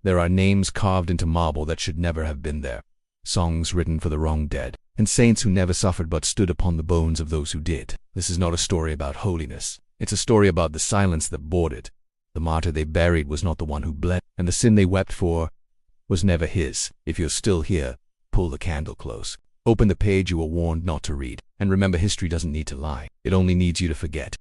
There are names carved into marble that should never have been there, songs written for the wrong dead, and saints who never suffered but stood upon the bones of those who did. This is not a story about holiness. It's a story about the silence that bored it. The martyr they buried was not the one who bled, and the sin they wept for was never his. If you're still here, pull the candle close. Open the page you were warned not to read, and remember, history doesn't need to lie. It only needs you to forget.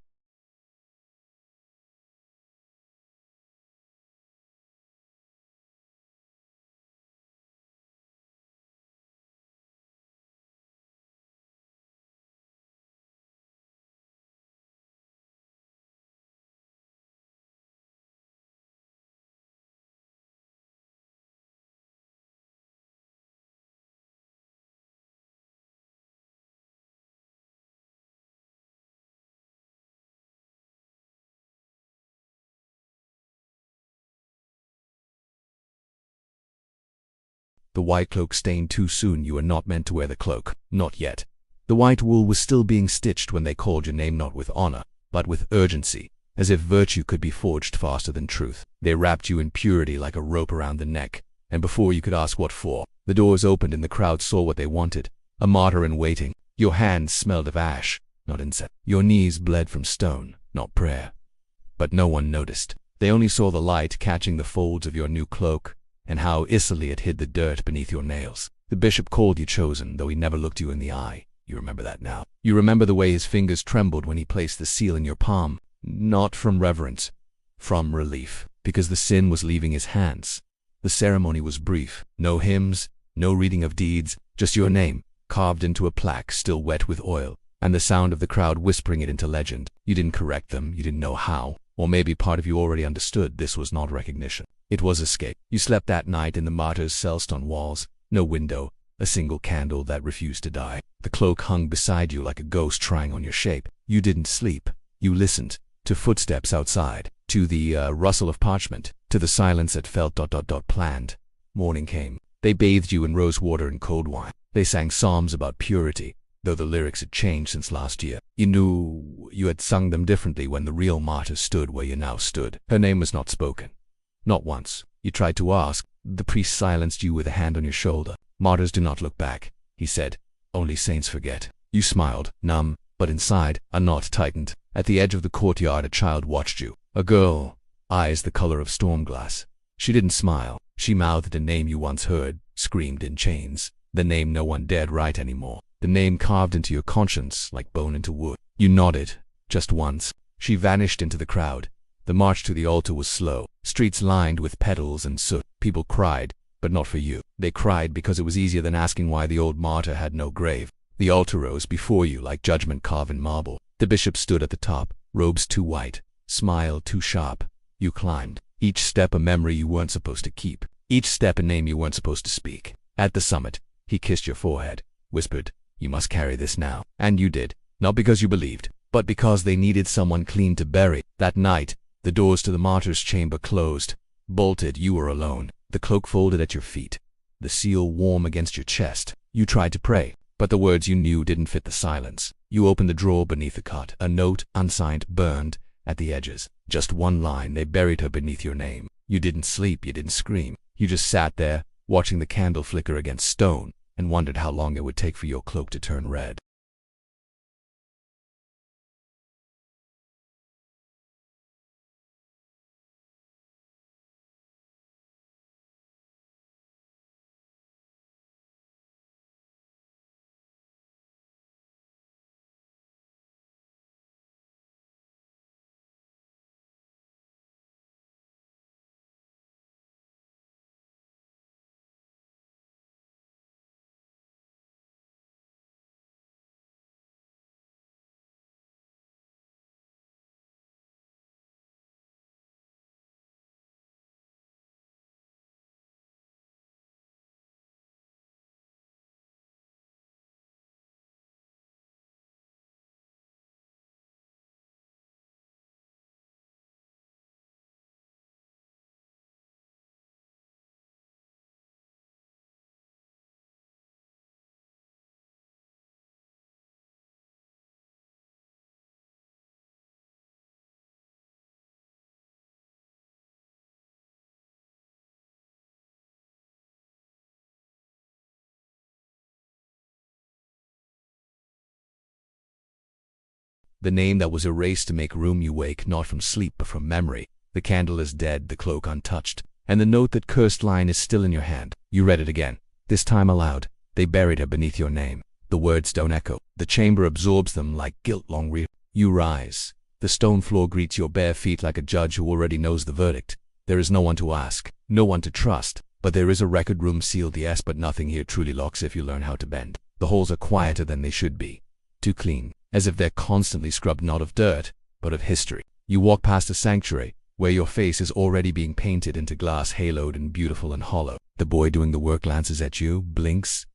The white cloak stained too soon. You were not meant to wear the cloak. Not yet. The white wool was still being stitched when they called your name, not with honor, but with urgency, as if virtue could be forged faster than truth. They wrapped you in purity like a rope around the neck, and before you could ask what for, the doors opened and the crowd saw what they wanted, a martyr in waiting. Your hands smelled of ash, not incense. Your knees bled from stone, not prayer. But no one noticed. They only saw the light catching the folds of your new cloak, and how easily it hid the dirt beneath your nails. The bishop called you chosen, though he never looked you in the eye. You remember that now. You remember the way his fingers trembled when he placed the seal in your palm, not from reverence, from relief, because the sin was leaving his hands. The ceremony was brief. No hymns, no reading of deeds, just your name, carved into a plaque still wet with oil, and the sound of the crowd whispering it into legend. You didn't correct them, you didn't know how, or maybe part of you already understood this was not recognition. It was escape. You slept that night in the martyr's cell-stone walls, no window, a single candle that refused to die. The cloak hung beside you like a ghost trying on your shape. You didn't sleep. You listened to footsteps outside, to the rustle of parchment, to the silence that felt planned. Morning came. They bathed you in rose water and cold wine. They sang psalms about purity, though the lyrics had changed since last year. You knew you had sung them differently when the real martyr stood where you now stood. Her name was not spoken. Not once. You tried to ask. The priest silenced you with a hand on your shoulder. Martyrs do not look back, he said. Only saints forget. You smiled, numb, but inside, a knot tightened. At the edge of the courtyard, a child watched you. A girl, eyes the color of storm glass. She didn't smile. She mouthed a name you once heard, screamed in chains. The name no one dared write anymore. The name carved into your conscience like bone into wood. You nodded, just once. She vanished into the crowd. The march to the altar was slow. Streets lined with petals and soot. People cried, but not for you. They cried because it was easier than asking why the old martyr had no grave. The altar rose before you like judgment carved in marble. The bishop stood at the top, robes too white, smile too sharp. You climbed. Each step a memory you weren't supposed to keep. Each step a name you weren't supposed to speak. At the summit, he kissed your forehead, whispered, "You must carry this now." And you did. Not because you believed, but because they needed someone clean to bury. That night, the doors to the martyr's chamber closed. Bolted, you were alone. The cloak folded at your feet. The seal warm against your chest. You tried to pray, but the words you knew didn't fit the silence. You opened the drawer beneath the cot. A note, unsigned, burned at the edges. Just one line. They buried her beneath your name. You didn't sleep. You didn't scream. You just sat there, watching the candle flicker against stone, and wondered how long it would take for your cloak to turn red. The name that was erased to make room. You wake not from sleep but from memory. The candle is dead, the cloak untouched, and the note that cursed line is still in your hand. You read it again, this time aloud. They buried her beneath your name. The words don't echo. The chamber absorbs them like guilt long You rise. The stone floor greets your bare feet like a judge who already knows the verdict. There is no one to ask, no one to trust, but there is a record room sealed yes, but nothing here truly locks if you learn how to bend. The holes are quieter than they should be. Too clean, as if they're constantly scrubbed not of dirt, but of history. You walk past a sanctuary, where your face is already being painted into glass haloed and beautiful and hollow. The boy doing the work glances at you, blinks.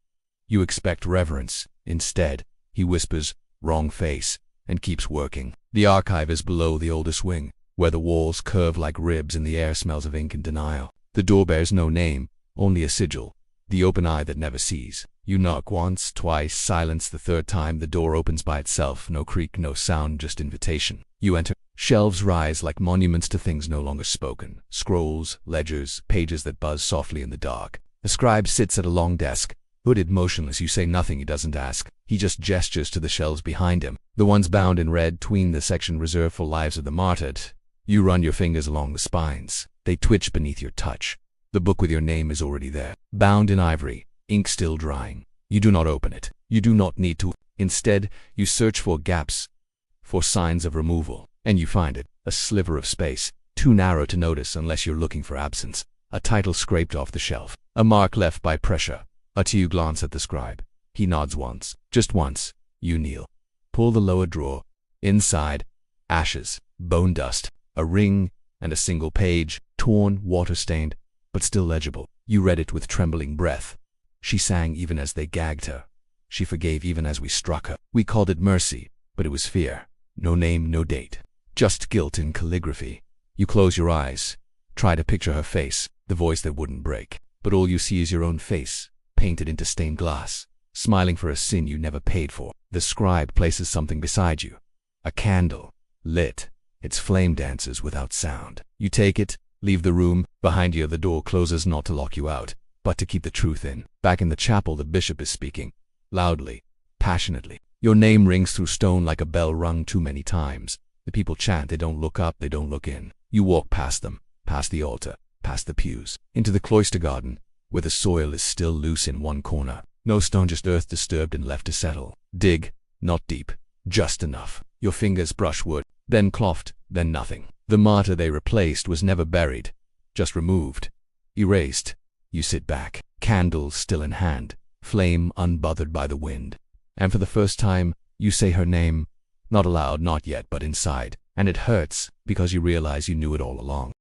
You expect reverence. Instead, he whispers, wrong face, and keeps working. The archive is below the oldest wing, where the walls curve like ribs and the air smells of ink and denial. The door bears no name, only a sigil, the open eye that never sees. You knock once, twice, silence the third time. The door opens by itself, no creak, no sound, just invitation. You enter. Shelves rise like monuments to things no longer spoken. Scrolls, ledgers, pages that buzz softly in the dark. A scribe sits at a long desk, hooded, motionless. You say nothing. He doesn't ask. He just gestures to the shelves behind him, the ones bound in red, tween the section reserved for lives of the martyred. You run your fingers along the spines. They twitch beneath your touch. The book with your name is already there, bound in ivory, ink still drying. You do not open it. You do not need to. Instead, you search for gaps, for signs of removal, and you find it. A sliver of space, too narrow to notice unless you're looking for absence. A title scraped off the shelf. A mark left by pressure. You glance at the scribe. He nods once. Just once. You kneel. Pull the lower drawer. Inside, ashes, bone dust, a ring, and a single page, torn, water-stained, but still legible. You read it with trembling breath. She sang even as they gagged her. She forgave even as we struck her. We called it mercy, but it was fear. No name, no date. Just guilt in calligraphy. You close your eyes. Try to picture her face, the voice that wouldn't break. But all you see is your own face, painted into stained glass, smiling for a sin you never paid for. The scribe places something beside you. A candle, lit. Its flame dances without sound. You take it, leave the room. Behind you the door closes not to lock you out, but to keep the truth in. Back in the chapel the bishop is speaking, loudly, passionately. Your name rings through stone like a bell rung too many times. The people chant, they don't look up, they don't look in. You walk past them, past the altar, past the pews, into the cloister garden, where the soil is still loose in one corner. No stone, just earth disturbed and left to settle. Dig, not deep, just enough. Your fingers brush wood, then clothed, then nothing. The martyr they replaced was never buried, just removed, erased. You sit back, candle still in hand, flame unbothered by the wind. And for the first time, you say her name, not aloud, not yet, but inside. And it hurts, because you realize you knew it all along.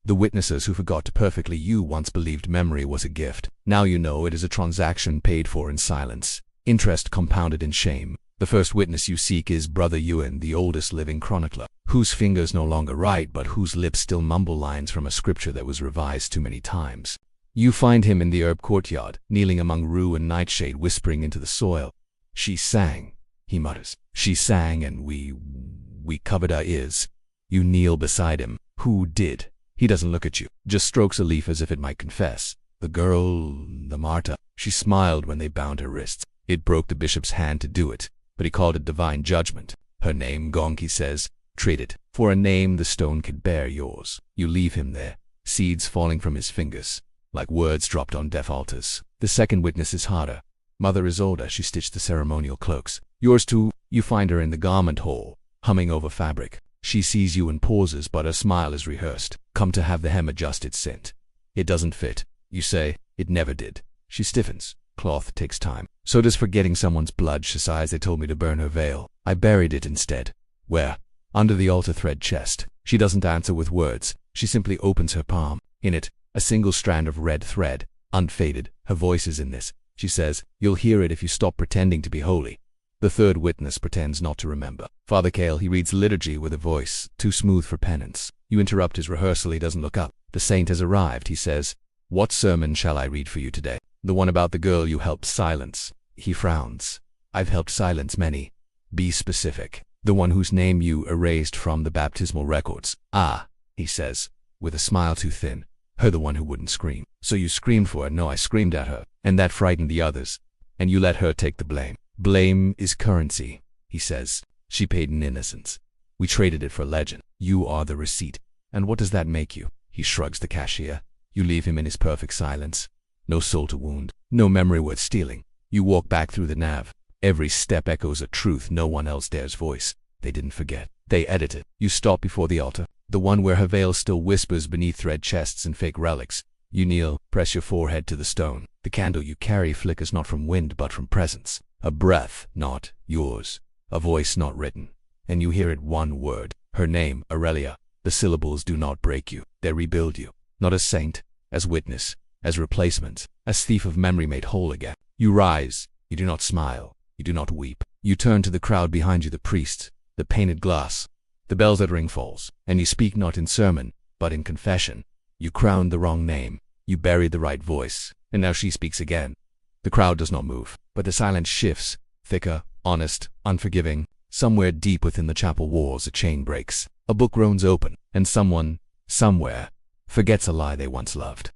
The witnesses who forgot perfectly. You once believed memory was a gift. Now you know it is a transaction paid for in silence, interest compounded in shame. The first witness you seek is Brother Ewan, the oldest living chronicler, whose fingers no longer write but whose lips still mumble lines from a scripture that was revised too many times. You find him in the herb courtyard, kneeling among rue and nightshade, whispering into the soil. She sang, he mutters. She sang and we covered our ears. You kneel beside him. Who did? He doesn't look at you, just strokes a leaf as if it might confess. The girl, the martyr, she smiled when they bound her wrists. It broke the bishop's hand to do it, but he called it divine judgment. Her name, Gonki says, Trade it for a name the stone could bear yours. You leave him there, seeds falling from his fingers, like words dropped on deaf altars. The second witness is harder. Mother is older, she stitched the ceremonial cloaks. Yours too. You find her in the garment hall, humming over fabric. She sees you and pauses, but her smile is rehearsed. Come to have the hem adjusted scent. It doesn't fit. You say, it never did. She stiffens. Cloth takes time. So does forgetting someone's blood. She sighs, they told me to burn her veil. I buried it instead. Where? Under the altar thread chest. She doesn't answer with words. She simply opens her palm. In it, a single strand of red thread, unfaded. Her voice is in this. She says, you'll hear it if you stop pretending to be holy. The third witness pretends not to remember. Father Cale, he reads liturgy with a voice too smooth for penance. You interrupt his rehearsal, he doesn't look up. The saint has arrived, he says. What sermon shall I read for you today? The one about the girl you helped silence. He frowns. I've helped silence many. Be specific. The one whose name you erased from the baptismal records. Ah, he says, with a smile too thin. Her, the one who wouldn't scream. So you screamed for her. No, I screamed at her. And that frightened the others. And you let her take the blame. Blame is currency, he says. She paid in innocence. We traded it for legend. You are the receipt. And what does that make you? He shrugs the cashier. You leave him in his perfect silence. No soul to wound. No memory worth stealing. You walk back through the nave. Every step echoes a truth no one else dares voice. They didn't forget. They edit it. You stop before the altar. The one where her veil still whispers beneath thread chests and fake relics. You kneel, press your forehead to the stone. The candle you carry flickers not from wind but from presence. A breath, not yours. A voice not written. And you hear it one word. Her name, Aurelia. The syllables do not break you. They rebuild you. Not as saint, as witness, as replacement, as thief of memory made whole again. You rise. You do not smile. You do not weep. You turn to the crowd behind you, the priest, the painted glass, the bells that ring falls. And you speak not in sermon, but in confession. You crowned the wrong name. You buried the right voice. And now she speaks again. The crowd does not move, but the silence shifts, thicker, honest, unforgiving. Somewhere deep within the chapel walls a chain breaks. A book groans open, and someone, somewhere, forgets a lie they once loved.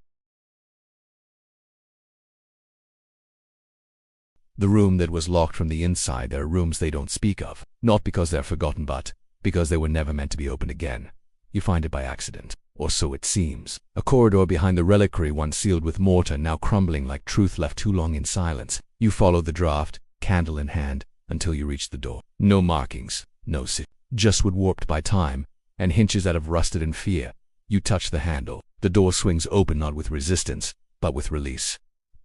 The room that was locked from the inside, there are rooms they don't speak of, not because they're forgotten but because they were never meant to be opened again. You find it by accident, or so it seems. A corridor behind the reliquary, once sealed with mortar, now crumbling like truth left too long in silence. You follow the draft, candle in hand, until you reach the door. No markings, no sit, just wood warped by time, and hinges that have rusted in fear. You touch the handle. The door swings open not with resistance, but with release.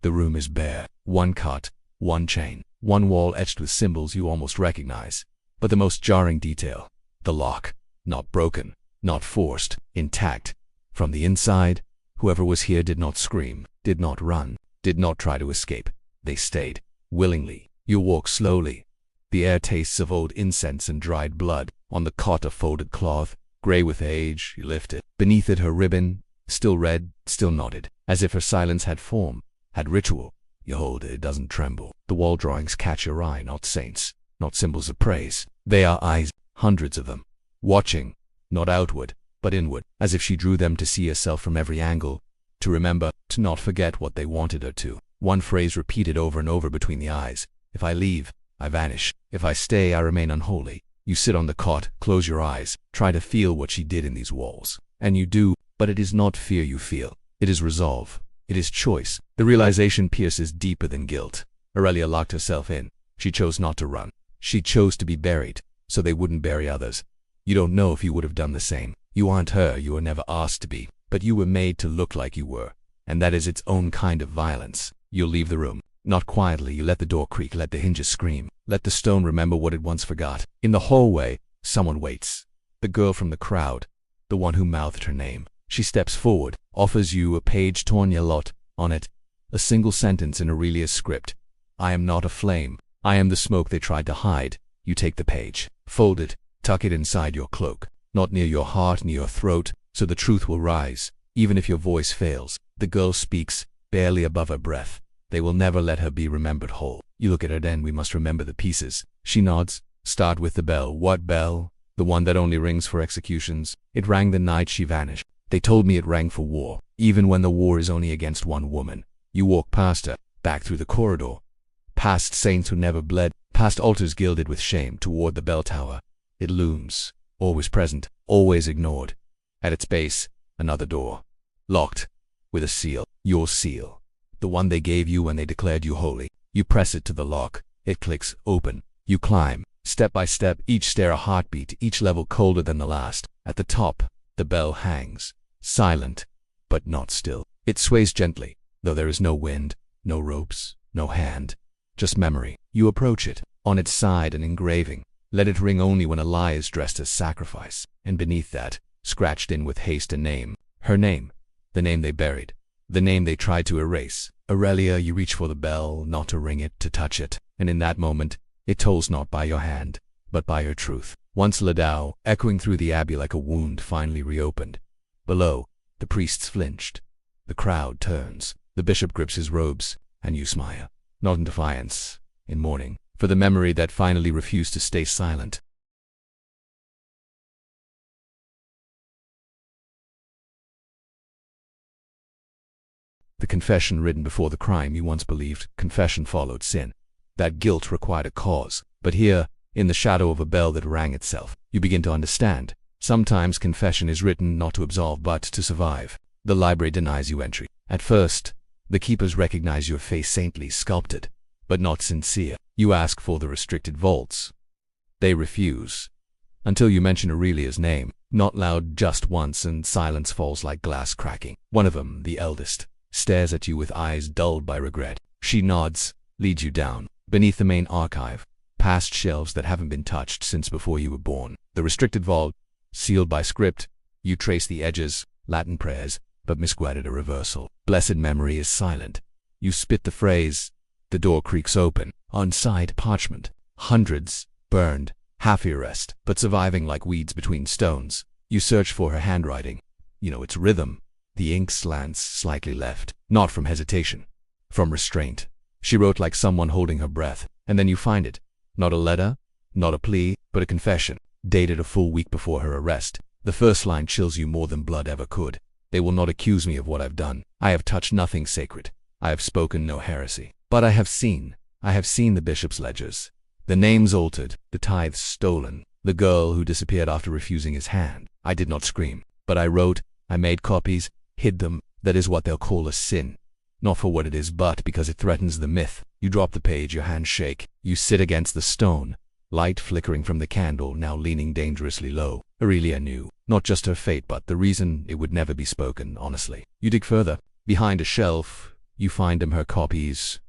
The room is bare. One cot, one chain, one wall etched with symbols you almost recognize. But the most jarring detail, the lock, not broken, not forced, intact. From the inside, whoever was here did not scream, did not run, did not try to escape. They stayed, willingly. You walk slowly. The air tastes of old incense and dried blood. On the cot a folded cloth, gray with age. You lift it. Beneath it her ribbon, still red, still knotted, as if her silence had form, had ritual. You hold it, it doesn't tremble. The wall drawings catch your eye, not saints, not symbols of praise. They are eyes, hundreds of them, watching, not outward, but inward, as if she drew them to see herself from every angle, to remember, to not forget what they wanted her to. One phrase repeated over and over between the eyes. If I leave, I vanish. If I stay, I remain unholy. You sit on the cot, close your eyes, try to feel what she did in these walls. And you do, but it is not fear you feel. It is resolve. It is choice. The realization pierces deeper than guilt. Aurelia locked herself in. She chose not to run. She chose to be buried, so they wouldn't bury others. You don't know if you would have done the same. You aren't her, you were never asked to be, but you were made to look like you were. And that is its own kind of violence. You'll leave the room. Not quietly, you let the door creak, let the hinges scream, let the stone remember what it once forgot. In the hallway, someone waits. The girl from the crowd, the one who mouthed her name. She steps forward, offers you a page torn yellow. On it, a single sentence in Aurelia's script. I am not a flame. I am the smoke they tried to hide. You take the page, fold it, tuck it inside your cloak, not near your heart, near your throat, so the truth will rise, even if your voice fails. The girl speaks, barely above her breath. They will never let her be remembered whole. You look at her, then we must remember the pieces. She nods. Start with the bell. What bell? The one that only rings for executions. It rang the night she vanished. They told me it rang for war, even when the war is only against one woman. You walk past her, back through the corridor, past saints who never bled, past altars gilded with shame, toward the bell tower. It looms, always present, always ignored. At its base, another door. Locked. With a seal. Your seal. The one they gave you when they declared you holy. You press it to the lock. It clicks open. You climb. Step by step, each stair a heartbeat, each level colder than the last. At the top, the bell hangs. Silent, but not still. It sways gently, though there is no wind, no ropes, no hand. Just memory. You approach it. On its side an engraving. Let it ring only when a lie is dressed as sacrifice. And beneath that, scratched in with haste, a name. Her name. The name they buried. The name they tried to erase. Aurelia, you reach for the bell, not to ring it, to touch it. And in that moment, it tolls not by your hand, but by her truth. Once Ladau, echoing through the abbey like a wound, finally reopened. Below, the priests flinched. The crowd turns. The bishop grips his robes, and you smile. Not in defiance, in mourning, for the memory that finally refused to stay silent. The confession written before the crime you once believed. Confession followed sin. That guilt required a cause. But here, in the shadow of a bell that rang itself, you begin to understand. Sometimes confession is written not to absolve but to survive. The library denies you entry. At first, the keepers recognize your face saintly, sculpted, but not sincere. You ask for the restricted vaults. They refuse. Until you mention Aurelia's name, not loud, just once, and silence falls like glass cracking. One of them, the eldest, stares at you with eyes dulled by regret. She nods, leads you down, beneath the main archive, past shelves that haven't been touched since before you were born. The restricted vault, sealed by script, you trace the edges, Latin prayers, but misguided a reversal. Blessed memory is silent. You spit the phrase. The door creaks open. On side, parchment. Hundreds, burned, half erased, but surviving like weeds between stones. You search for her handwriting. You know its rhythm. The ink slants slightly left, not from hesitation, from restraint. She wrote like someone holding her breath, and then you find it. Not a letter, not a plea, but a confession, dated a full week before her arrest. The first line chills you more than blood ever could. They will not accuse me of what I've done. I have touched nothing sacred. I have spoken no heresy. But I have seen the bishop's ledgers. The names altered, the tithes stolen, the girl who disappeared after refusing his hand. I did not scream, but I wrote, I made copies, hid them. That is what they'll call a sin. Not for what it is, but because it threatens the myth. You drop the page, your hands shake. You sit against the stone, light flickering from the candle, now leaning dangerously low. Aurelia knew, not just her fate, but the reason it would never be spoken honestly. You dig further. Behind a shelf, you find them, her copies.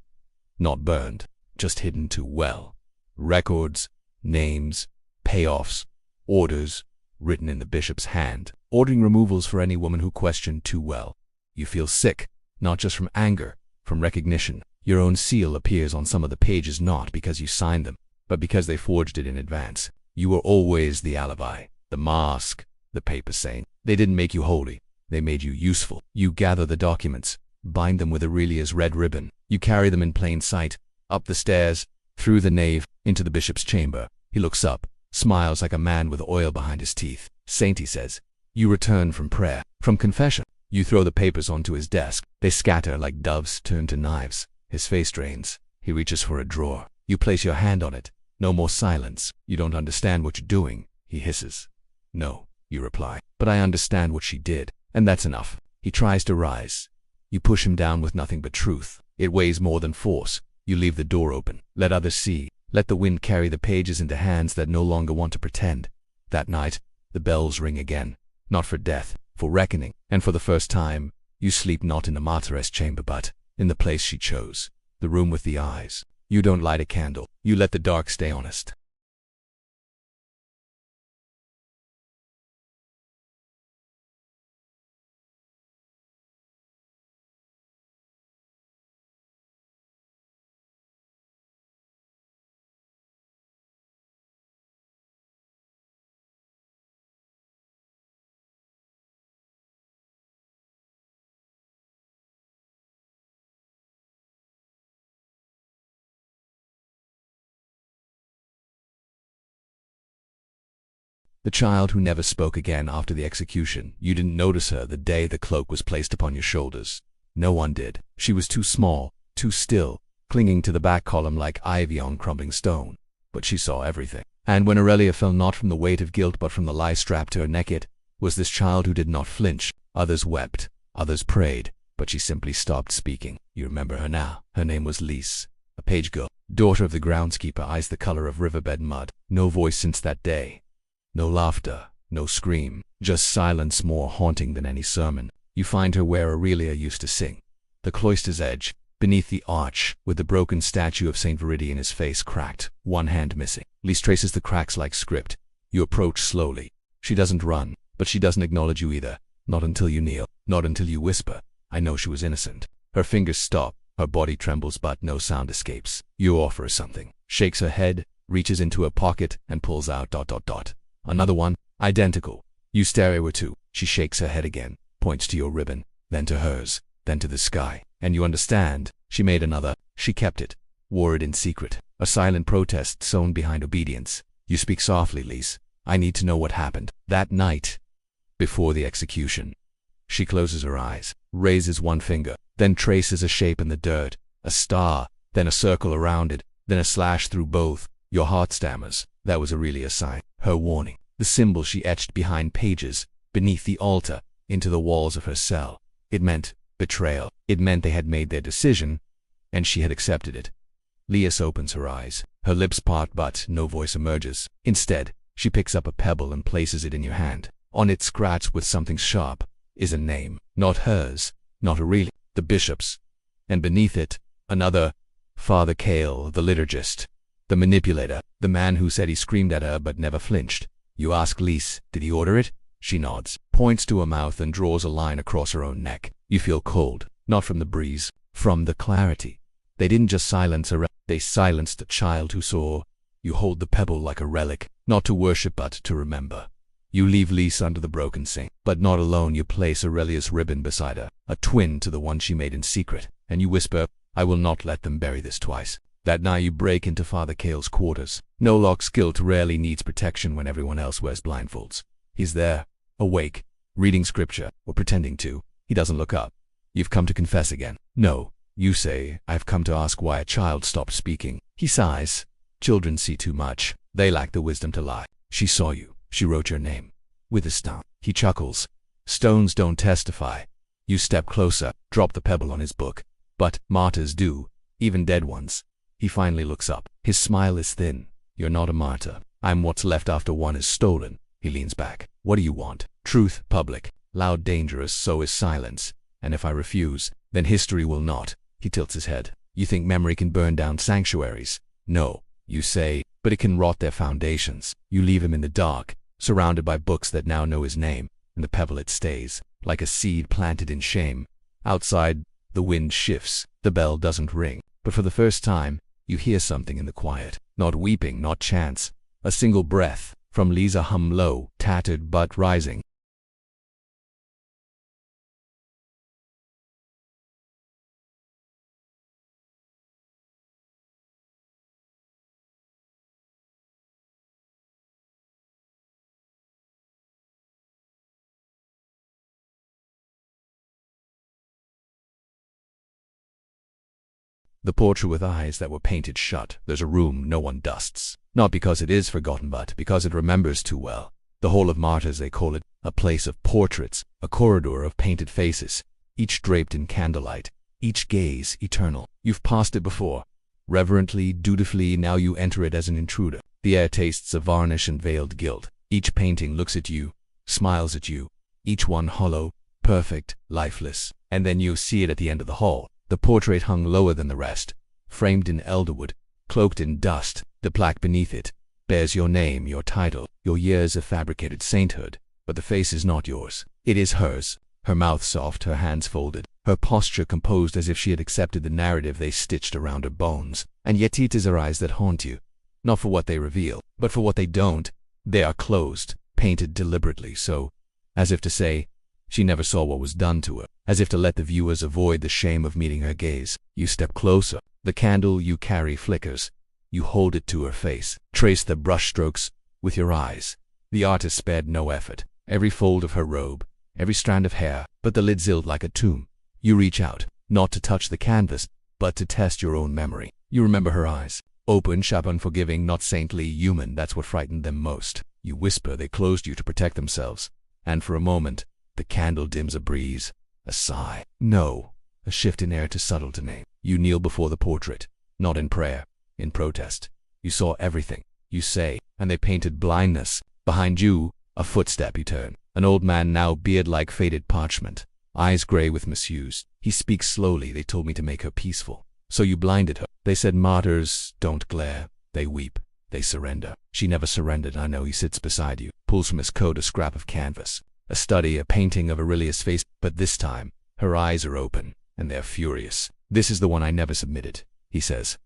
Not burned, just hidden too well. Records, names, payoffs, orders, written in the bishop's hand, ordering removals for any woman who questioned too well. You feel sick, not just from anger, from recognition. Your own seal appears on some of the pages, not because you signed them, but because they forged it in advance. You were always the alibi, the mask, the paper saint. They didn't make you holy. They made you useful. You gather the documents, bind them with Aurelia's red ribbon. You carry them in plain sight, up the stairs, through the nave, into the bishop's chamber. He looks up, smiles like a man with oil behind his teeth. Saint, he says. You return from prayer, from confession. You throw the papers onto his desk. They scatter like doves turned to knives. His face drains. He reaches for a drawer. You place your hand on it. No more silence. You don't understand what you're doing, he hisses. No, you reply. But I understand what she did, and that's enough. He tries to rise. You push him down with nothing but truth. It weighs more than force. You leave the door open. Let others see. Let the wind carry the pages into hands that no longer want to pretend. That night, the bells ring again. Not for death, for reckoning. And for the first time, you sleep not in the martyress chamber, but in the place she chose. The room with the eyes. You don't light a candle. You let the dark stay honest. The child who never spoke again after the execution. You didn't notice her the day the cloak was placed upon your shoulders. No one did. She was too small, too still, clinging to the back column like ivy on crumbling stone. But she saw everything. And when Aurelia fell not from the weight of guilt but from the lie strapped to her neck, it was this child who did not flinch. Others wept, others prayed, but she simply stopped speaking. You remember her now. Her name was Lise, a page girl, daughter of the groundskeeper, eyes the color of riverbed mud. No voice since that day. No laughter, no scream, just silence more haunting than any sermon. You find her where Aurelia used to sing, the cloister's edge, beneath the arch, with the broken statue of Saint Viridian, his face cracked, one hand missing. Lise traces the cracks like script. You approach slowly. She doesn't run, but she doesn't acknowledge you either. Not until you kneel, not until you whisper, "I know she was innocent." Her fingers stop, her body trembles, but no sound escapes. You offer her something. Shakes her head, reaches into her pocket, and pulls out ... Another one, identical. You stare at her too. She shakes her head again, points to your ribbon, then to hers, then to the sky. And you understand. She made another. She kept it. Wore it in secret. A silent protest sewn behind obedience. You speak softly, Lise. "I need to know what happened that night before the execution." She closes her eyes, raises one finger, then traces a shape in the dirt, a star, then a circle around it, then a slash through both. Your heart stammers. That was Aurelia's sign, her warning, the symbol she etched behind pages, beneath the altar, into the walls of her cell. It meant betrayal. It meant they had made their decision, and she had accepted it. Lise opens her eyes. Her lips part, but no voice emerges. Instead, she picks up a pebble and places it in your hand. On it, scratched with something sharp, is a name. Not hers, not Aurelia, the bishop's. And beneath it, another, Father Cale, the liturgist, the manipulator, the man who said he screamed at her but never flinched. You ask Lise, did he order it? She nods, points to her mouth, and draws a line across her own neck. You feel cold, not from the breeze, from the clarity. They didn't just silence her, they silenced a child who saw. You hold the pebble like a relic, not to worship but to remember. You leave Lise under the broken sink, but not alone. You place Aurelia's ribbon beside her, a twin to the one she made in secret, and you whisper, "I will not let them bury this twice." That night you break into Father Cale's quarters. No lock's guilt rarely needs protection when everyone else wears blindfolds. He's there, awake, reading scripture, or pretending to. He doesn't look up. You've come to confess again. No, you say, I've come to ask why a child stopped speaking. He sighs. Children see too much. They lack the wisdom to lie. She saw you. She wrote your name. With a stone. He chuckles. Stones don't testify. You step closer, drop the pebble on his book. But martyrs do, even dead ones. He finally looks up. His smile is thin. You're not a martyr. I'm what's left after one is stolen. He leans back. What do you want? Truth, public. Loud, dangerous, so is silence. And if I refuse, then history will not. He tilts his head. You think memory can burn down sanctuaries? No, you say, but it can rot their foundations. You leave him in the dark, surrounded by books that now know his name, and the pebble it stays, like a seed planted in shame. Outside, the wind shifts. The bell doesn't ring. But for the first time, you hear something in the quiet. Not weeping, not chants. A single breath, from Lise, hum low, tattered but rising. The portrait with eyes that were painted shut. There's a room no one dusts. Not because it is forgotten, but because it remembers too well. The Hall of Martyrs, they call it. A place of portraits, a corridor of painted faces, each draped in candlelight, each gaze eternal. You've passed it before. Reverently, dutifully, now you enter it as an intruder. The air tastes of varnish and veiled guilt. Each painting looks at you, smiles at you, each one hollow, perfect, lifeless. And then you see it at the end of the hall. The portrait hung lower than the rest, framed in elderwood, cloaked in dust. The plaque beneath it bears your name, your title, your years of fabricated sainthood. But the face is not yours. It is hers. Her mouth soft, her hands folded, her posture composed as if she had accepted the narrative they stitched around her bones. And yet it is her eyes that haunt you, not for what they reveal, but for what they don't. They are closed, painted deliberately so, as if to say, she never saw what was done to her, as if to let the viewers avoid the shame of meeting her gaze. You step closer. The candle you carry flickers. You hold it to her face. Trace the brushstrokes with your eyes. The artist spared no effort. Every fold of her robe, every strand of hair, but the lid sealed like a tomb. You reach out, not to touch the canvas, but to test your own memory. You remember her eyes, Open, sharp, unforgiving, not saintly, human. That's what frightened them most. You whisper, they closed you to protect themselves. And for a moment, the candle dims a breeze, a sigh. No, a shift in air too subtle to name. You kneel before the portrait, not in prayer, in protest. You saw everything, you say, and they painted blindness. Behind you, a footstep. You turn. An old man, now beard like faded parchment, eyes gray with misuse. He speaks slowly. They told me to make her peaceful. So you blinded her. They said martyrs don't glare. They weep. They surrender. She never surrendered. I know. He sits beside you, pulls from his coat a scrap of canvas, a study, a painting of Aurelia's face. But this time, her eyes are open, and they're furious. This is the one I never submitted, he says.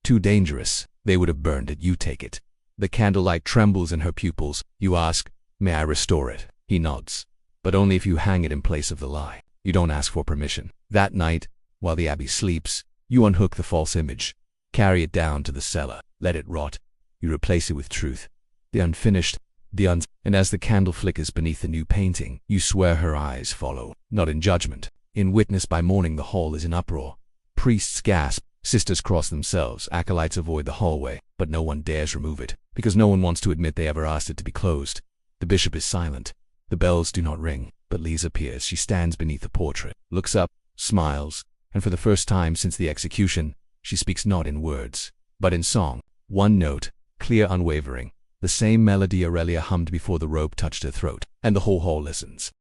Too dangerous. They would have burned it. You take it. The candlelight trembles in her pupils. You ask, may I restore it? He nods. But only if you hang it in place of the lie. You don't ask for permission. That night, while the abbey sleeps, you unhook the false image, carry it down to the cellar, let it rot. You replace it with truth, the unfinished, and as the candle flickers beneath the new painting, you swear her eyes follow, not in judgment, in witness. By morning the hall is in uproar. Priests gasp, sisters cross themselves, acolytes avoid the hallway, but no one dares remove it, because no one wants to admit they ever asked it to be closed. The bishop is silent. The bells do not ring, but Lise appears. She stands beneath the portrait, looks up, smiles, and for the first time since the execution, she speaks not in words, but in song. One note, clear, unwavering, the same melody Aurelia hummed before the rope touched her throat, and the whole hall listens.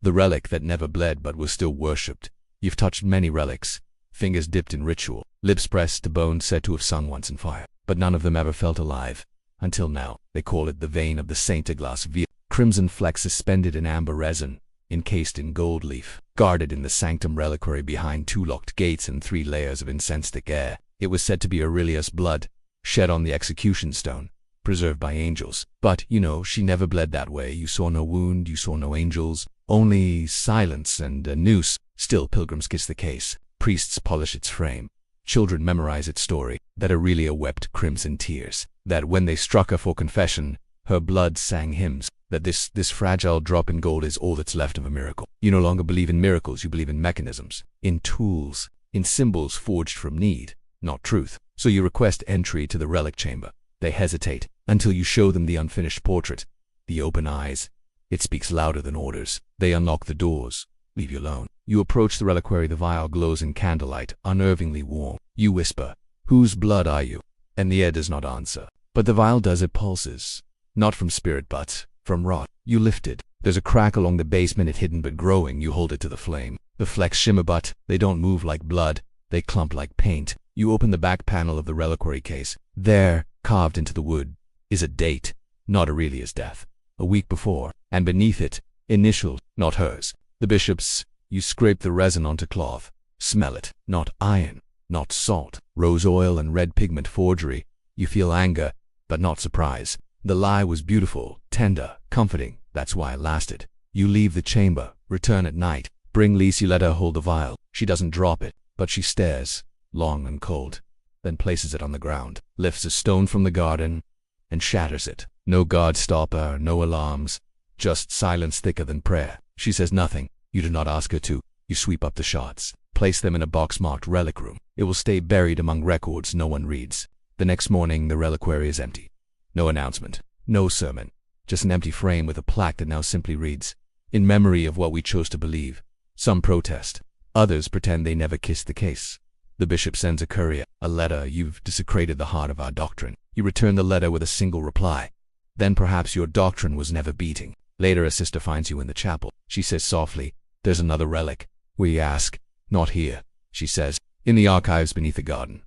The relic that never bled but was still worshipped. You've touched many relics, fingers dipped in ritual, lips pressed to bones said to have sung once in fire, but none of them ever felt alive. Until now. They call it the vein of the Saint Aglace veil. Crimson flecks suspended in amber resin, encased in gold leaf, guarded in the sanctum reliquary behind 2 locked gates and 3 layers of incense-thick air. It was said to be Aurelia's blood, shed on the execution stone, preserved by angels. But, you know, she never bled that way. You saw no wound, you saw no angels, only silence and a noose. Still, pilgrims kiss the case, priests polish its frame, children memorize its story, that Aurelia wept crimson tears, that when they struck her for confession, her blood sang hymns, that this fragile drop in gold is all that's left of a miracle. You no longer believe in miracles, you believe in mechanisms, in tools, in symbols forged from need, not truth. So you request entry to the relic chamber. They hesitate, until you show them the unfinished portrait, the open eyes. It speaks louder than orders. They unlock the doors, leave you alone. You approach the reliquary. The vial glows in candlelight, unnervingly warm. You whisper, "Whose blood are you?" And the air does not answer. But the vial does. It pulses. Not from spirit, but from rot. You lift it. There's a crack along the basement. It hidden but growing. You hold it to the flame. The flecks shimmer, but they don't move like blood. They clump like paint. You open the back panel of the reliquary case. There, carved into the wood, is a date, not Aurelia's death, a week before, and beneath it, initialed, not hers, the bishop's. You scrape the resin onto cloth, smell it, not iron, not salt, rose oil and red pigment forgery. You feel anger, but not surprise. The lie was beautiful, tender, comforting, that's why it lasted. You leave the chamber, return at night, bring Lise. You let her hold the vial. She doesn't drop it, but she stares, long and cold, then places it on the ground, lifts a stone from the garden, and shatters it. No guard stopper, no alarms, just silence thicker than prayer. She says nothing. You do not ask her to. You sweep up the shards, place them in a box marked relic room. It will stay buried among records no one reads. The next morning, the reliquary is empty. No announcement, no sermon, just an empty frame with a plaque that now simply reads, "In memory of what we chose to believe." Some protest. Others pretend they never kissed the case. The bishop sends a courier, a letter. "You've desecrated the heart of our doctrine." You return the letter with a single reply. "Then perhaps your doctrine was never beating." Later, a sister finds you in the chapel. She says softly, "There's another relic." We ask, "Not here," she says, "in the archives beneath the garden."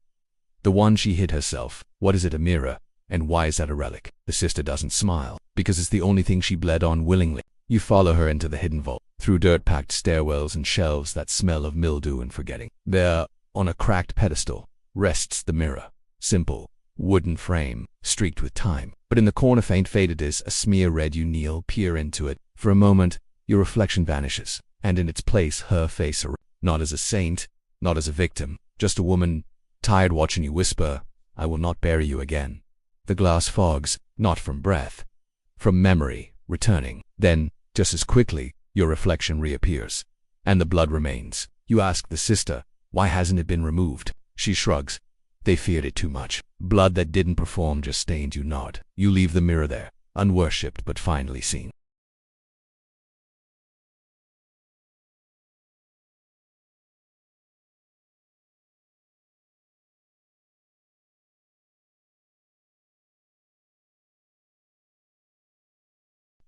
The one she hid herself. What is it? A mirror. And why is that a relic? The sister doesn't smile, because it's the only thing she bled on willingly. You follow her into the hidden vault, through dirt-packed stairwells and shelves that smell of mildew and forgetting. There, on a cracked pedestal, rests the mirror. Simple, wooden frame, streaked with time. But in the corner faint faded is a smear red. You kneel, peer into it. For a moment, your reflection vanishes, and in its place her face, not as a saint, not as a victim, just a woman, tired watching you, whisper, "I will not bury you again." The glass fogs, not from breath, from memory, returning. Then, just as quickly, your reflection reappears, and the blood remains. You ask the sister, "Why hasn't it been removed?" She shrugs. "They feared it too much. Blood that didn't perform just stained." You nod. You leave the mirror there, unworshipped but finally seen.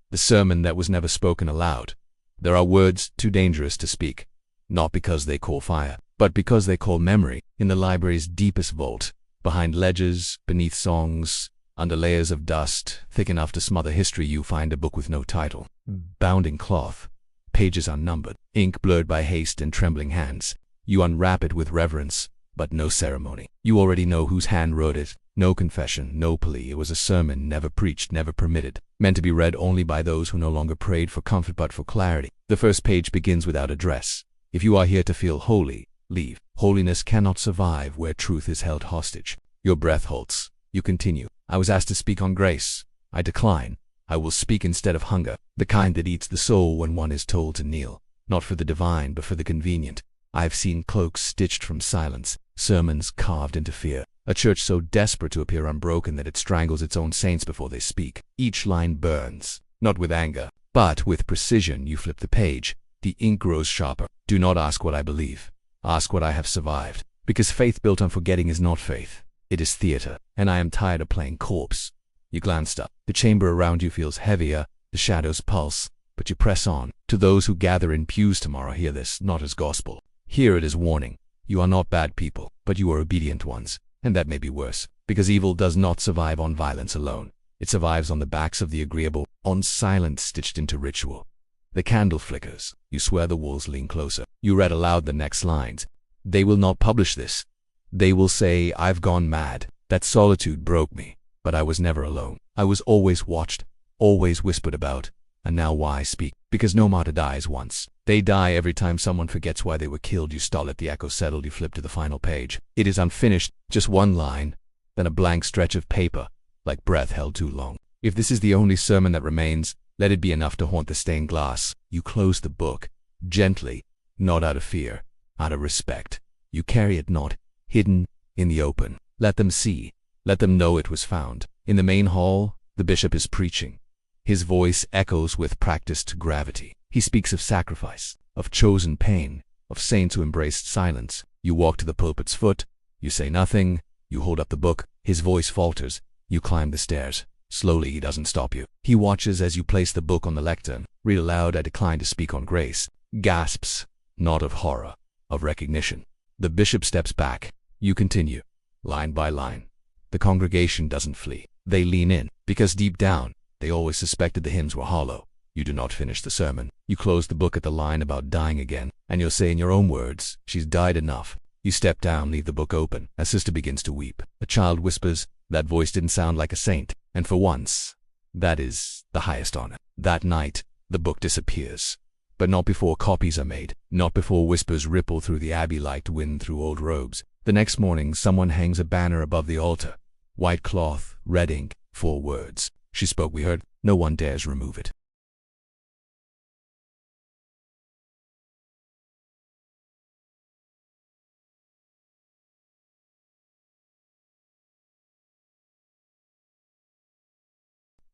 The sermon that was never spoken aloud. There are words too dangerous to speak, not because they call fire, but because they call memory. In the library's deepest vault, behind ledges, beneath songs, under layers of dust, thick enough to smother history, you find a book with no title, bound in cloth, pages unnumbered, ink blurred by haste and trembling hands. You unwrap it with reverence, but no ceremony. You already know whose hand wrote it. No confession, no plea. It was a sermon never preached, never permitted, meant to be read only by those who no longer prayed for comfort but for clarity. The first page begins without address. If you are here to feel holy, leave. Holiness cannot survive where truth is held hostage. Your breath halts. You continue. "I was asked to speak on grace. I decline. I will speak instead of hunger, the kind that eats the soul when one is told to kneel, not for the divine but for the convenient. I have seen cloaks stitched from silence, sermons carved into fear, a church so desperate to appear unbroken that it strangles its own saints before they speak. Each line burns, not with anger, but with precision." You flip the page. The ink grows sharper. "Do not ask what I believe. Ask what I have survived. Because faith built on forgetting is not faith. It is theater, and I am tired of playing corpse." You glanced up. The chamber around you feels heavier, the shadows pulse, but you press on. To those who gather in pews tomorrow, hear this, not as gospel. Hear it as warning. You are not bad people, but you are obedient ones. And that may be worse, because evil does not survive on violence alone. It survives on the backs of the agreeable, on silence stitched into ritual. The candle flickers. You swear the walls lean closer. You read aloud the next lines. "They will not publish this. They will say I've gone mad. That solitude broke me, but I was never alone. I was always watched, always whispered about. And now why speak? Because no martyr dies once. They die every time someone forgets why they were killed." You stall at the echo settled. You flip to the final page. It is unfinished, just one line, then a blank stretch of paper, like breath held too long. If this is the only sermon that remains, let it be enough to haunt the stained glass. You close the book, gently, not out of fear, out of respect. You carry it not hidden, in the open. Let them see. Let them know it was found. In the main hall, the bishop is preaching. His voice echoes with practiced gravity. He speaks of sacrifice, of chosen pain, of saints who embraced silence. You walk to the pulpit's foot. You say nothing. You hold up the book. His voice falters. You climb the stairs. Slowly, he doesn't stop you. He watches as you place the book on the lectern. Read aloud. "I decline to speak on grace." Gasps, not of horror, of recognition. The bishop steps back. You continue, line by line. The congregation doesn't flee. They lean in, because deep down, they always suspected the hymns were hollow. You do not finish the sermon. You close the book at the line about dying again, and you'll say in your own words, "She's died enough." You step down, leave the book open. A sister begins to weep. A child whispers, "That voice didn't sound like a saint." And for once, that is the highest honor. That night, the book disappears. But not before copies are made, not before whispers ripple through the abbey like wind through old robes. The next morning, someone hangs a banner above the altar. White cloth, red ink, 4 words. "She spoke, we heard. No one dares remove it."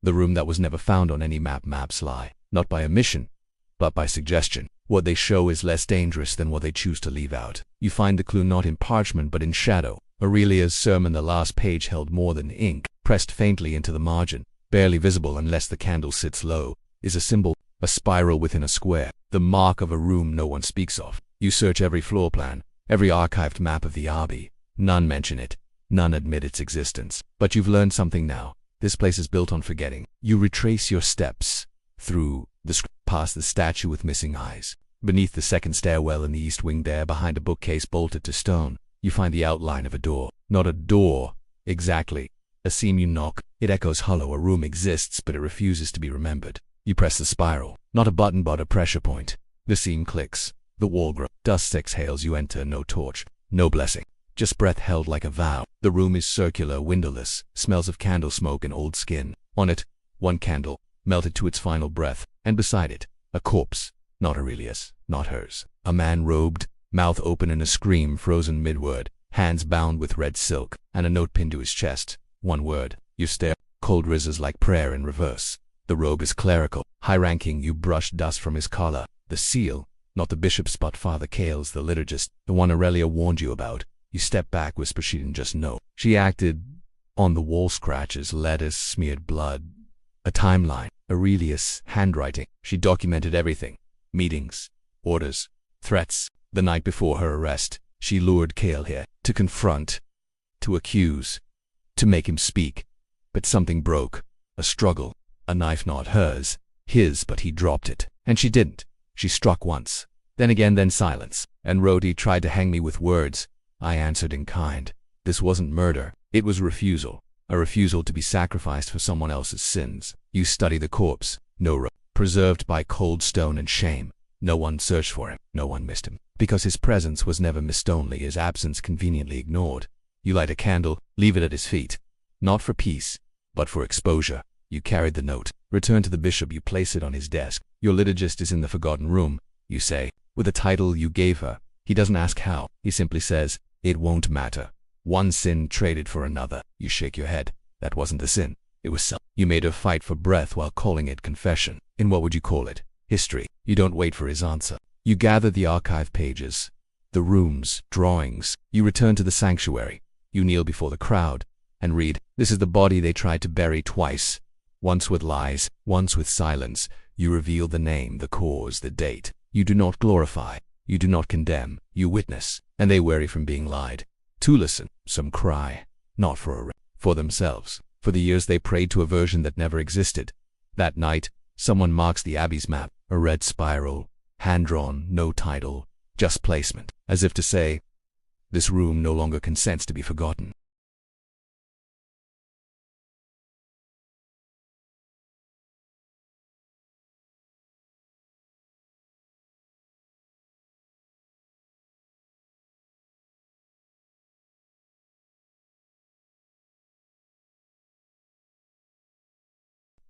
The room that was never found on any map. Maps lie, not by omission, but by suggestion. What they show is less dangerous than what they choose to leave out. You find the clue not in parchment but in shadow. Aurelia's sermon, the last page held more than ink, pressed faintly into the margin, barely visible unless the candle sits low, is a symbol, a spiral within a square, the mark of a room no one speaks of. You search every floor plan, every archived map of the abbey. None mention it, none admit its existence. But you've learned something now. This place is built on forgetting. You retrace your steps through the past the statue with missing eyes. Beneath the second stairwell in the east wing there, behind a bookcase bolted to stone, you find the outline of a door. Not a door, Exactly. A seam you knock, it echoes hollow. A room exists, but it refuses to be remembered. You press the spiral, not a button but a pressure point. The seam clicks. The wall grows. Dust exhales. You enter. No torch. No blessing. Just breath held like a vow. The room is circular, windowless, smells of candle smoke and old skin. On it, one candle, melted to its final breath, and beside it, a corpse. Not Aurelius, not hers. A man robed, mouth open in a scream frozen mid-word, hands bound with red silk, and a note pinned to his chest. One word. You stare. Cold rises like prayer in reverse. The robe is clerical, high-ranking. You brush dust from his collar. The seal, not the bishop's but Father Cale's, the liturgist, the one Aurelia warned you about. You step back, whisper she didn't just know. She acted. On the wall scratches, lettuce, smeared blood. A timeline. Aurelius' handwriting. She documented everything. Meetings, orders, threats. The night before her arrest, she lured Cale here. To confront. To accuse. To make him speak. But something broke. A struggle. A knife not hers. His, but he dropped it. And she didn't. She struck once. Then again, then silence. And wrote, he tried to hang me with words. I answered in kind. This wasn't murder. It was refusal. A refusal to be sacrificed for someone else's sins. You study the corpse. No preserved by cold stone and shame. No one searched for him. No one missed him. Because his presence was never missed, only his absence conveniently ignored. You light a candle, leave it at his feet. Not for peace, but for exposure. You carried the note. Return to the bishop. You place it on his desk. Your liturgist is in the forgotten room, you say, with a title you gave her. He doesn't ask how. He simply says, it won't matter. One sin traded for another. You shake your head. That wasn't the sin. It was self. You made her fight for breath while calling it confession. In what would you call it? History. You don't wait for his answer. You gather the archive pages, the rooms, drawings. You return to the sanctuary. You kneel before the crowd and read. This is the body they tried to bury twice. Once with lies, once with silence. You reveal the name, the cause, the date. You do not glorify. You do not condemn. You witness. And they weary from being lied to. Listen. Some cry. Not for themselves. For the years they prayed to a version that never existed. That night, someone marks the abbey's map. A red spiral. Hand-drawn. No title. Just placement. As if to say, this room no longer consents to be forgotten.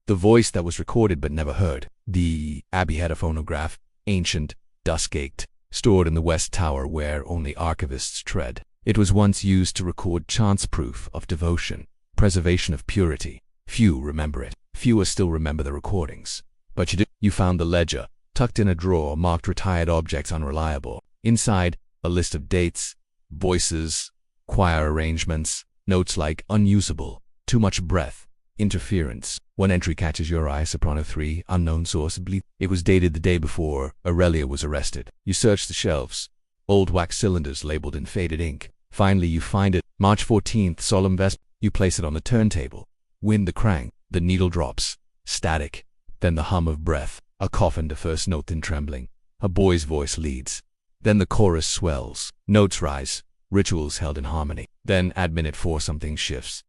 The voice that was recorded but never heard. The abbey had a phonograph, ancient, dust-caked, stored in the west tower where only archivists tread. It was once used to record chance proof of devotion, preservation of purity. Few remember it. Fewer still remember the recordings. But you did. You found the ledger, tucked in a drawer marked retired objects unreliable. Inside, a list of dates, voices, choir arrangements, notes like unusable, too much breath, interference. One entry catches your eye, soprano 3, unknown source. It was dated the day before Aurelia was arrested. You search the shelves. Old wax cylinders labeled in faded ink. Finally you find it. March 14th, solemn vesper. You place it on the turntable. Wind the crank. The needle drops. Static. Then the hum of breath. A coffin, the first note then trembling. A boy's voice leads. Then the chorus swells. Notes rise. Rituals held in harmony. Then at minute 4 something shifts.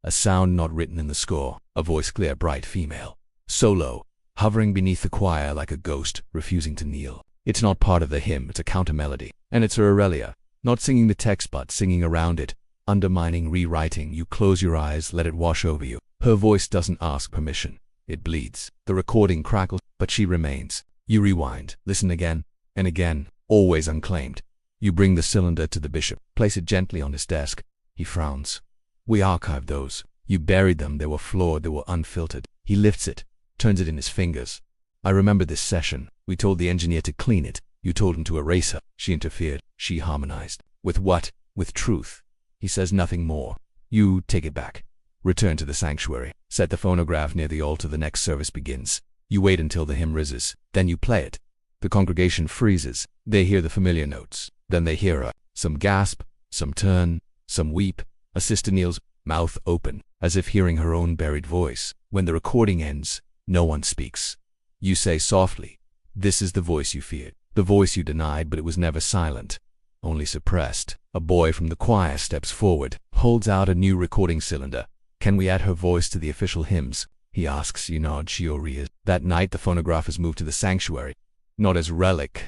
A sound not written in the score. A voice clear, bright, female. Solo. Hovering beneath the choir like a ghost, refusing to kneel. It's not part of the hymn, it's a counter-melody. And it's Aurelia. Not singing the text but singing around it. Undermining, rewriting. You close your eyes, let it wash over you. Her voice doesn't ask permission. It bleeds. The recording crackles, but she remains. You rewind. Listen again. And again. Always unclaimed. You bring the cylinder to the bishop. Place it gently on his desk. He frowns. We archived those. You buried them. They were flawed. They were unfiltered. He lifts it, turns it in his fingers. I remember this session. We told the engineer to clean it. You told him to erase her. She interfered. She harmonized. With what? With truth. He says nothing more. You take it back. Return to the sanctuary. Set the phonograph near the altar. The next service begins. You wait until the hymn rises. Then you play it. The congregation freezes. They hear the familiar notes. Then they hear her. Some gasp. Some turn. Some weep. A sister kneels, mouth open, as if hearing her own buried voice. When the recording ends, no one speaks. You say softly, this is the voice you feared, the voice you denied, but it was never silent, only suppressed. A boy from the choir steps forward, holds out a new recording cylinder. "Can we add her voice to the official hymns?" he asks. You nod. She agrees. That night the phonograph is moved to the sanctuary, not as relic,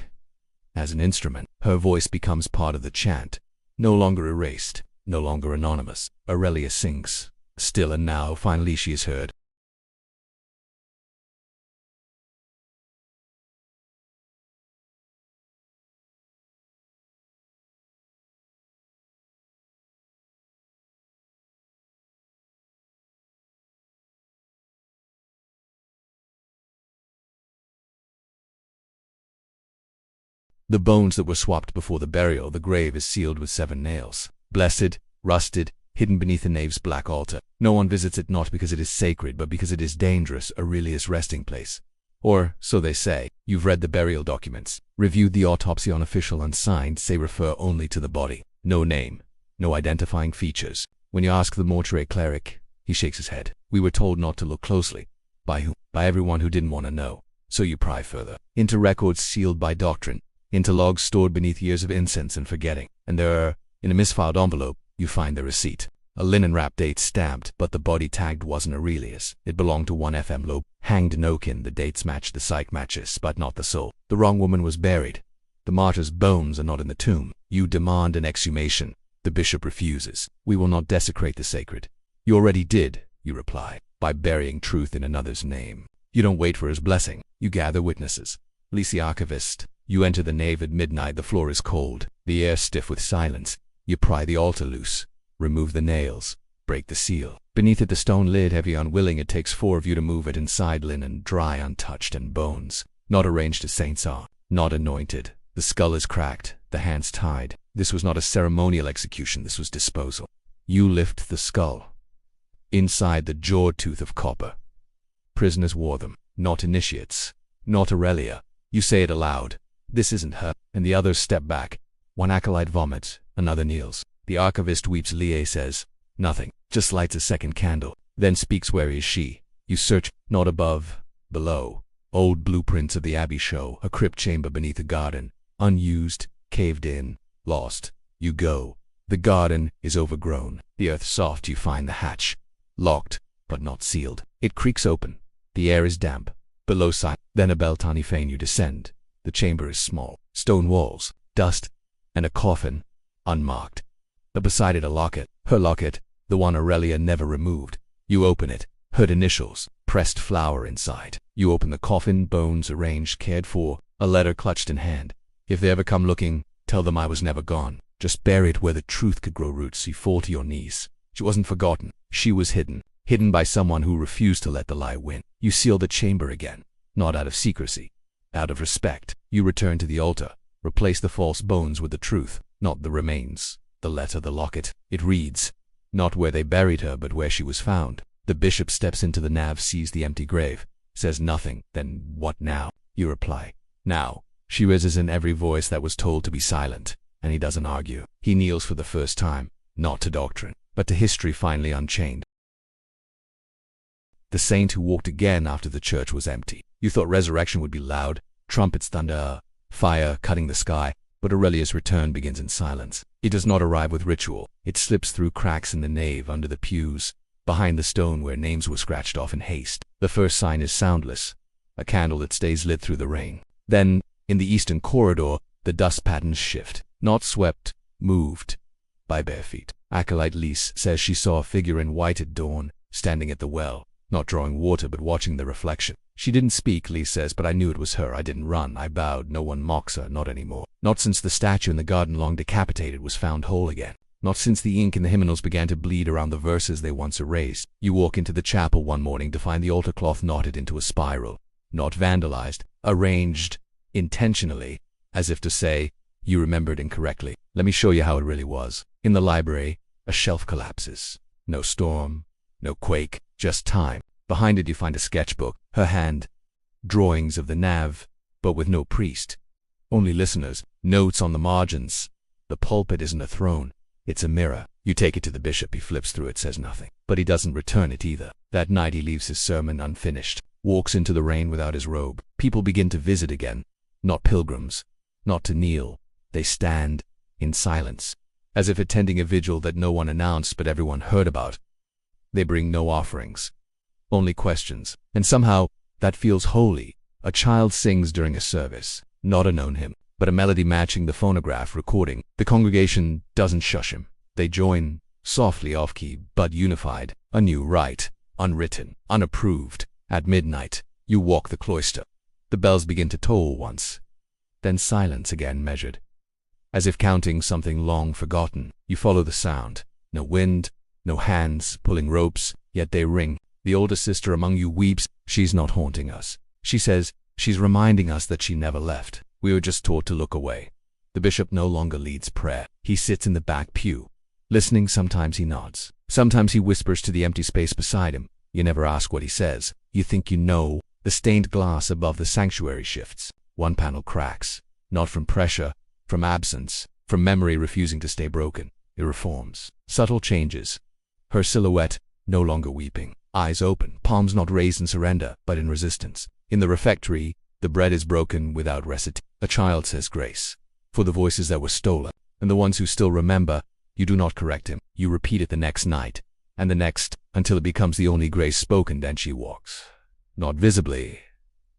as an instrument. Her voice becomes part of the chant, no longer erased, no longer anonymous. Aurelia sings. Still, and now, finally she is heard. The bones that were swapped before the burial, the grave is sealed with 7 nails. Blessed, rusted, hidden beneath the nave's black altar. No one visits it, not because it is sacred, but because it is dangerous, Aurelia's resting place. Or, so they say. You've read the burial documents, reviewed the autopsy, unofficial, unsigned, say refer only to the body. No name, no identifying features. When you ask the mortuary cleric, he shakes his head. We were told not to look closely. By whom? By everyone who didn't want to know. So you pry further. Into records sealed by doctrine. Into logs stored beneath years of incense and forgetting. And there, in a misfiled envelope, you find the receipt. A linen-wrapped date stamped, but the body tagged wasn't Aurelia's. It belonged to one F.M. Loeb, hanged in Oaken. The dates match, the site matches, but not the soul. The wrong woman was buried. The martyr's bones are not in the tomb. You demand an exhumation. The bishop refuses. We will not desecrate the sacred. You already did, you reply, by burying truth in another's name. You don't wait for his blessing. You gather witnesses. Release the archivist. You enter the nave at midnight. The floor is cold, the air stiff with silence. You pry the altar loose, remove the nails, break the seal. Beneath it the stone lid, heavy, unwilling. It takes 4 of you to move it. Inside, linen, dry, untouched, and bones, not arranged as saints are, not anointed. The skull is cracked, the hands tied. This was not a ceremonial execution, this was disposal. You lift the skull. Inside, the jaw tooth of copper. Prisoners wore them, not initiates, not Aurelia. You say it aloud. This isn't her. And the others step back. One acolyte vomits, another kneels. The archivist weeps. Lie says nothing, just lights a second candle, then speaks. Where is she? You search, not above, below. Old blueprints of the abbey show a crypt chamber beneath a garden, unused, caved in, lost. You go. The garden is overgrown, the earth soft. You find the hatch, locked, but not sealed. It creaks open. The air is damp. Below side, then a Beltane fane. You descend. The chamber is small. Stone walls, dust, and a coffin, unmarked. But beside it a locket. Her locket, the one Aurelia never removed. You open it. Her initials, pressed flower inside. You open the coffin, bones arranged, cared for, a letter clutched in hand. If they ever come looking, tell them I was never gone. Just bury it where the truth could grow roots. You fall to your knees. She wasn't forgotten. She was hidden. Hidden by someone who refused to let the lie win. You seal the chamber again, not out of secrecy, out of respect. You return to the altar, replace the false bones with the truth, not the remains. The letter, the locket. It reads, not where they buried her, but where she was found. The bishop steps into the nave, sees the empty grave, says nothing. Then what now? You reply, now. She rises in every voice that was told to be silent, and he doesn't argue. He kneels for the first time, not to doctrine, but to history finally unchained. The saint who walked again after the church was empty. You thought resurrection would be loud, trumpets, thunder, fire cutting the sky, but Aurelia's return begins in silence. It does not arrive with ritual. It slips through cracks in the nave, under the pews, behind the stone where names were scratched off in haste. The first sign is soundless, a candle that stays lit through the rain. Then, in the eastern corridor, the dust patterns shift, not swept, moved, by bare feet. Acolyte Lise says she saw a figure in white at dawn, standing at the well, not drawing water but watching the reflection. She didn't speak, Lise says, but I knew it was her. I didn't run, I bowed. No one mocks her, not anymore. Not since the statue in the garden, long decapitated, was found whole again. Not since the ink in the hymnals began to bleed around the verses they once erased. You walk into the chapel one morning to find the altar cloth knotted into a spiral, not vandalized, arranged intentionally, as if to say, you remembered incorrectly. Let me show you how it really was. In the library, a shelf collapses. No storm, no quake, just time. Behind it you find a sketchbook, her hand, drawings of the nave, but with no priest. Only listeners, notes on the margins. The pulpit isn't a throne, it's a mirror. You take it to the bishop, he flips through it, says nothing. But he doesn't return it either. That night he leaves his sermon unfinished, walks into the rain without his robe. People begin to visit again, not pilgrims, not to kneel. They stand, in silence, as if attending a vigil that no one announced but everyone heard about. They bring no offerings, only questions, and somehow that feels holy. A child sings during a service, not a known hymn, but a melody matching the phonograph recording. The congregation doesn't shush him. They join, softly off-key, but unified. A new rite, unwritten, unapproved. At midnight, you walk the cloister. The bells begin to toll once, then silence again measured. As if counting something long forgotten, you follow the sound. No wind, no hands pulling ropes, yet they ring. The older sister among you weeps. She's not haunting us. She says she's reminding us that she never left. We were just taught to look away. The bishop no longer leads prayer. He sits in the back pew. Listening, sometimes he nods. Sometimes he whispers to the empty space beside him. You never ask what he says. You think you know. The stained glass above the sanctuary shifts. One panel cracks. Not from pressure, from absence, from memory refusing to stay broken. It reforms. Subtle changes. Her silhouette, no longer weeping. Eyes open, palms not raised in surrender, but in resistance. In the refectory, the bread is broken without recitation. A child says grace. For the voices that were stolen, and the ones who still remember, you do not correct him. You repeat it the next night, and the next, until it becomes the only grace spoken. Then she walks. Not visibly,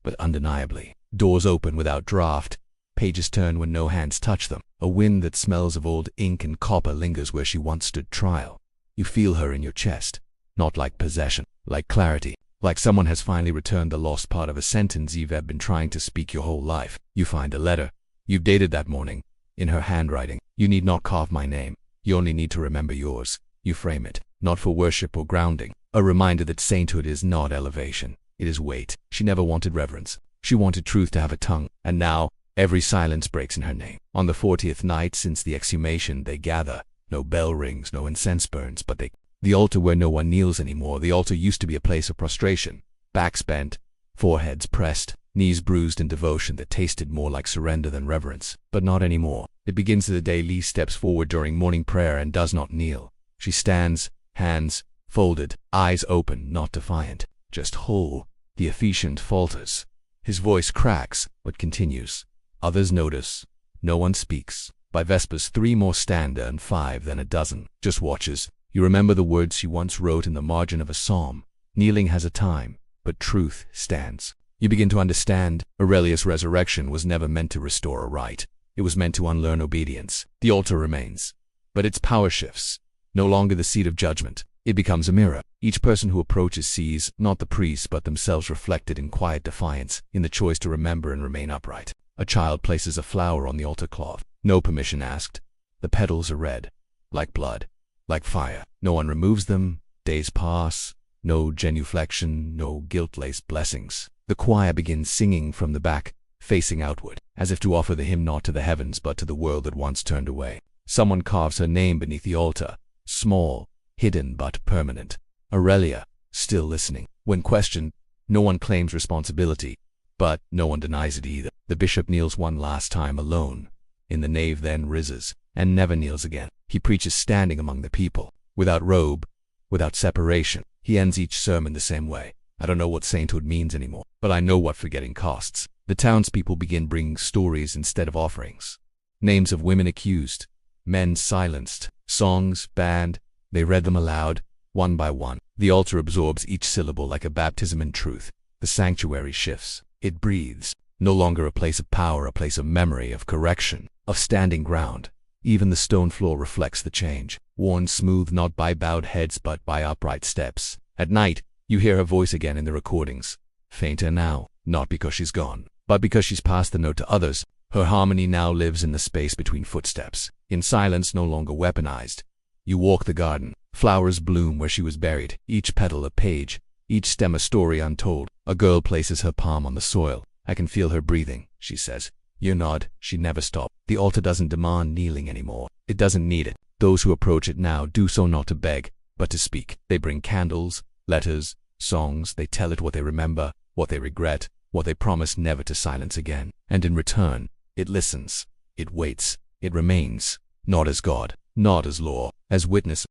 but undeniably. Doors open without draft. Pages turn when no hands touch them. A wind that smells of old ink and copper lingers where she once stood trial. You feel her in your chest. Not like possession, like clarity, like someone has finally returned the lost part of a sentence you've been trying to speak your whole life. You find a letter you've dated that morning, in her handwriting. You need not carve my name. You only need to remember yours. You frame it, not for worship or grounding, a reminder that sainthood is not elevation, it is weight. She never wanted reverence. She wanted truth to have a tongue, and now every silence breaks in her name. On the 40th night since the exhumation, they gather. No bell rings, no incense burns, but the altar where no one kneels anymore. The altar used to be a place of prostration. Backs bent, foreheads pressed, knees bruised in devotion that tasted more like surrender than reverence. But not anymore. It begins the day Lee steps forward during morning prayer and does not kneel. She stands, hands folded, eyes open, not defiant, just whole. The officiant falters. His voice cracks, but continues. Others notice. No one speaks. By Vespers, 3 more stand and 5 then a dozen. Just watches. You remember the words she once wrote in the margin of a psalm. Kneeling has a time, but truth stands. You begin to understand. Aurelius' resurrection was never meant to restore a right. It was meant to unlearn obedience. The altar remains, but its power shifts. No longer the seat of judgment. It becomes a mirror. Each person who approaches sees not the priest but themselves reflected in quiet defiance, in the choice to remember and remain upright. A child places a flower on the altar cloth. No permission asked. The petals are red, like blood, like fire. No one removes them. Days pass. No genuflection, no guilt-laced blessings. The choir begins singing from the back, facing outward, as if to offer the hymn not to the heavens but to the world that once turned away. Someone carves her name beneath the altar, small, hidden but permanent. Aurelia, still listening. When questioned, no one claims responsibility, but no one denies it either. The bishop kneels one last time alone in the nave, then rises, and never kneels again. He preaches standing among the people, without robe, without separation. He ends each sermon the same way. I don't know what sainthood means anymore, but I know what forgetting costs. The townspeople begin bringing stories instead of offerings. Names of women accused, men silenced, songs banned. They read them aloud, one by one. The altar absorbs each syllable like a baptism in truth. The sanctuary shifts. It breathes. No longer a place of power, a place of memory, of correction, of standing ground. Even the stone floor reflects the change, worn smooth not by bowed heads but by upright steps. At night, you hear her voice again in the recordings. Fainter now, not because she's gone, but because she's passed the note to others. Her harmony now lives in the space between footsteps, in silence no longer weaponized. You walk the garden. Flowers bloom where she was buried, each petal a page, each stem a story untold. A girl places her palm on the soil. I can feel her breathing, she says. You nod. She never stopped. The altar doesn't demand kneeling anymore. It doesn't need it. Those who approach it now do so not to beg, but to speak. They bring candles, letters, songs. They tell it what they remember, what they regret, what they promise never to silence again. And in return, it listens. It waits. It remains. Not as God, not as law, as witness.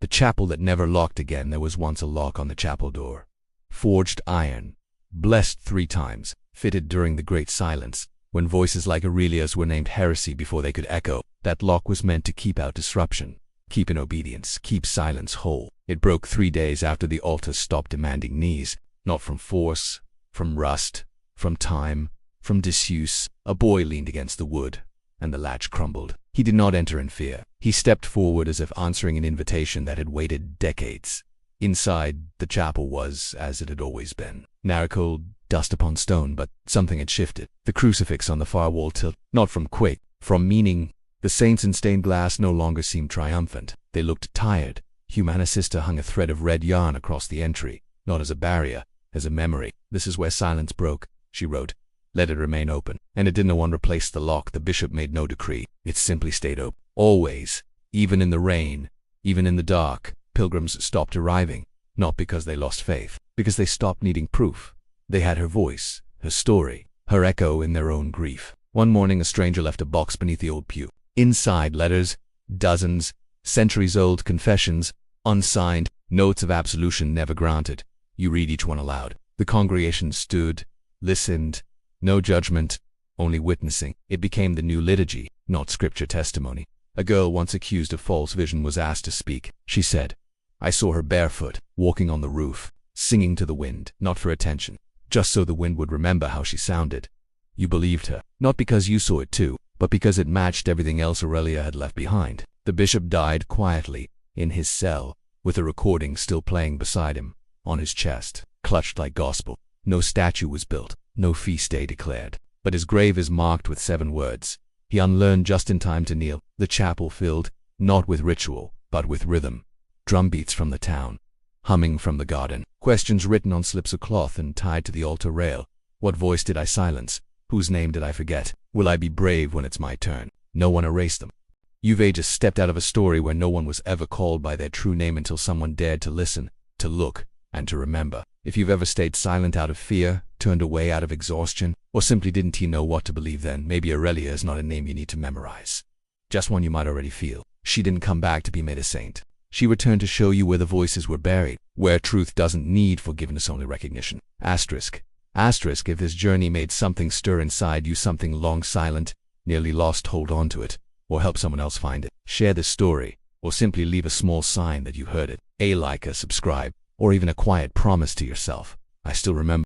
The chapel that never locked again. There was once a lock on the chapel door. Forged iron. Blessed 3 times. Fitted during the Great Silence, when voices like Aurelia's were named heresy before they could echo. That lock was meant to keep out disruption. Keep in obedience. Keep silence whole. It broke 3 days after the altar stopped demanding knees. Not from force, from rust, from time, from disuse. A boy leaned against the wood, and the latch crumbled. He did not enter in fear. He stepped forward as if answering an invitation that had waited decades. Inside, the chapel was as it had always been. Narcold, dust upon stone, but something had shifted. The crucifix on the far wall tilted, not from quake, from meaning. The saints in stained glass no longer seemed triumphant. They looked tired. Humana Sister hung a thread of red yarn across the entry, not as a barrier, as a memory. This is where silence broke, she wrote. Let it remain open. And it did. No one replaced the lock. The bishop made no decree. It simply stayed open. Always. Even in the rain. Even in the dark. Pilgrims stopped arriving. Not because they lost faith. Because they stopped needing proof. They had her voice. Her story. Her echo in their own grief. One morning a stranger left a box beneath the old pew. Inside, letters. Dozens. Centuries-old confessions. Unsigned. Notes of absolution never granted. You read each one aloud. The congregation stood. Listened. No judgment, only witnessing. It became the new liturgy, not scripture testimony. A girl once accused of false vision was asked to speak. She said, I saw her barefoot, walking on the roof, singing to the wind, not for attention, just so the wind would remember how she sounded. You believed her, not because you saw it too, but because it matched everything else Aurelia had left behind. The bishop died quietly, in his cell, with a recording still playing beside him, on his chest, clutched like gospel. No statue was built. No feast day declared, but his grave is marked with 7 words. He unlearned just in time to kneel. The chapel filled, not with ritual, but with rhythm. Drumbeats from the town, humming from the garden. Questions written on slips of cloth and tied to the altar rail. What voice did I silence? Whose name did I forget? Will I be brave when it's my turn? No one erased them. You've just stepped out of a story where no one was ever called by their true name until someone dared to listen, to look, and to remember. If you've ever stayed silent out of fear, turned away out of exhaustion, or simply didn't know what to believe, then maybe Aurelia is not a name you need to memorize. Just one you might already feel. She didn't come back to be made a saint. She returned to show you where the voices were buried, where truth doesn't need forgiveness, only recognition. Asterisk. Asterisk. If this journey made something stir inside you, something long silent, nearly lost, hold on to it, or help someone else find it. Share this story, or simply leave a small sign that you heard it. A like, a subscribe, or even a quiet promise to yourself. I still remember.